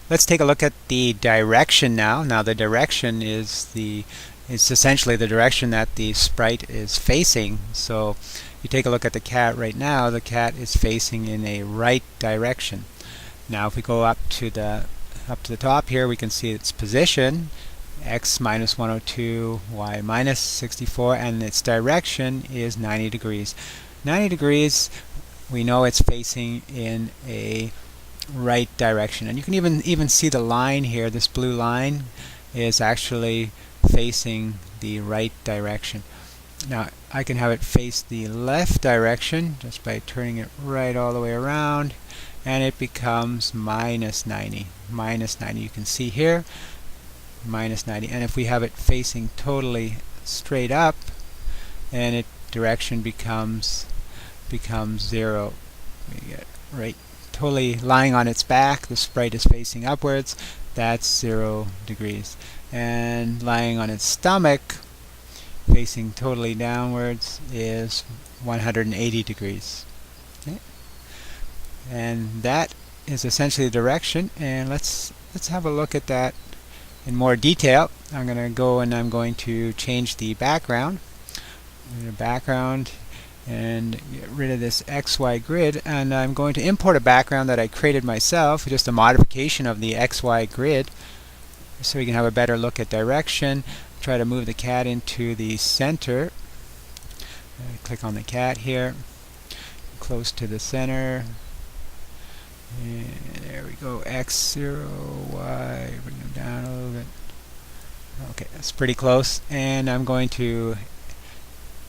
Let's take a look at the direction now. Now the direction is essentially the direction that the sprite is facing. So you take a look at the cat right now, the cat is facing in a right direction. Now if we go up to the top here, we can see its position, x minus 102, y minus 64, and its direction is 90 degrees. 90 degrees, we know it's facing in a right direction, and you can even see the line here. This blue line is actually facing the right direction. Now I can have it face the left direction just by turning it right all the way around, and it becomes minus 90. Minus 90, you can see here, minus 90. And if we have it facing totally straight up, and its direction becomes 0. We get right totally lying on its back, the sprite is facing upwards, that's 0 degrees. And lying on its stomach, facing totally downwards, is 180 degrees. Okay. And that is essentially the direction, and let's have a look at that in more detail. I'm going to go and I'm going to change the background. And get rid of this XY grid, and I'm going to import a background that I created myself, just a modification of the XY grid, so we can have a better look at direction. Try to move the cat into the center. Click on the cat here, close to the center, and there we go. X0, Y, bring them down a little bit. Okay, that's pretty close, and I'm going to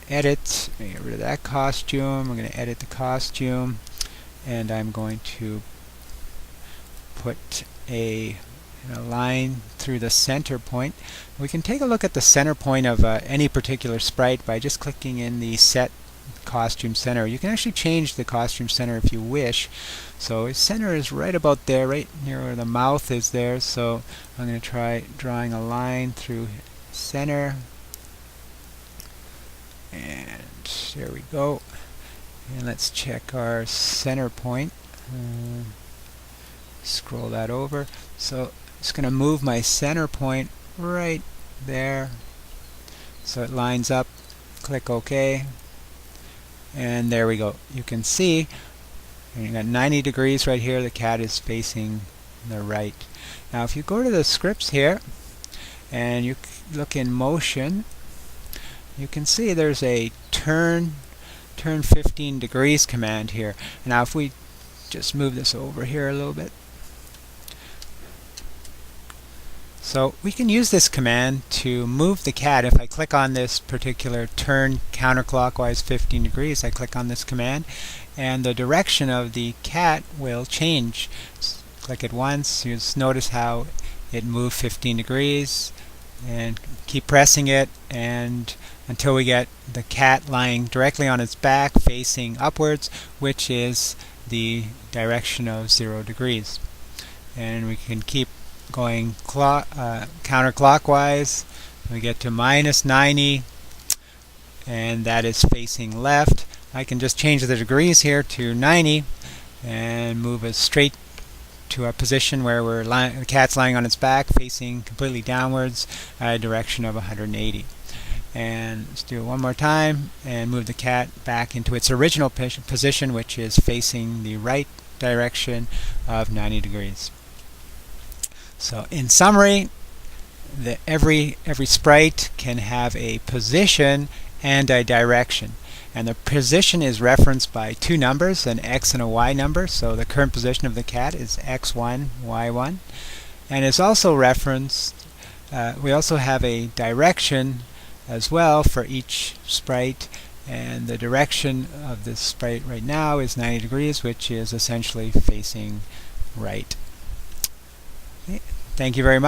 edit, get rid of that costume. I'm going to edit the costume, and I'm going to put a line through the center point. We can take a look at the center point of any particular sprite by just clicking in the set costume center. You can actually change the costume center if you wish. So its center is right about there, right near where the mouth is there. So I'm going to try drawing a line through center. And there we go. And let's check our center point. Scroll that over. So I'm just going to move my center point right there so it lines up. Click OK. And there we go. You can see you got 90 degrees right here. The cat is facing the right. Now if you go to the scripts here and you look in motion, you can see there's a turn 15 degrees command here. Now if we just move this over here a little bit, so we can use this command to move the cat. If I click on this particular turn counterclockwise 15 degrees, I click on this command, and the direction of the cat will change. Click it once, you just notice how it moved 15 degrees, and keep pressing it and until we get the cat lying directly on its back facing upwards, which is the direction of 0 degrees. And we can keep going counterclockwise. We get to minus 90, and that is facing left. I can just change the degrees here to 90 and move it straight to a position where the cat's lying on its back facing completely downwards, a direction of 180. And let's do it one more time and move the cat back into its original position, which is facing the right direction of 90 degrees. So in summary, every sprite can have a position and a direction. And the position is referenced by two numbers, an x and a y number. So the current position of the cat is x1, y1. And it's also referenced, we also have a direction as well for each sprite, and the direction of this sprite right now is 90 degrees, which is essentially facing right. Okay. Thank you very much.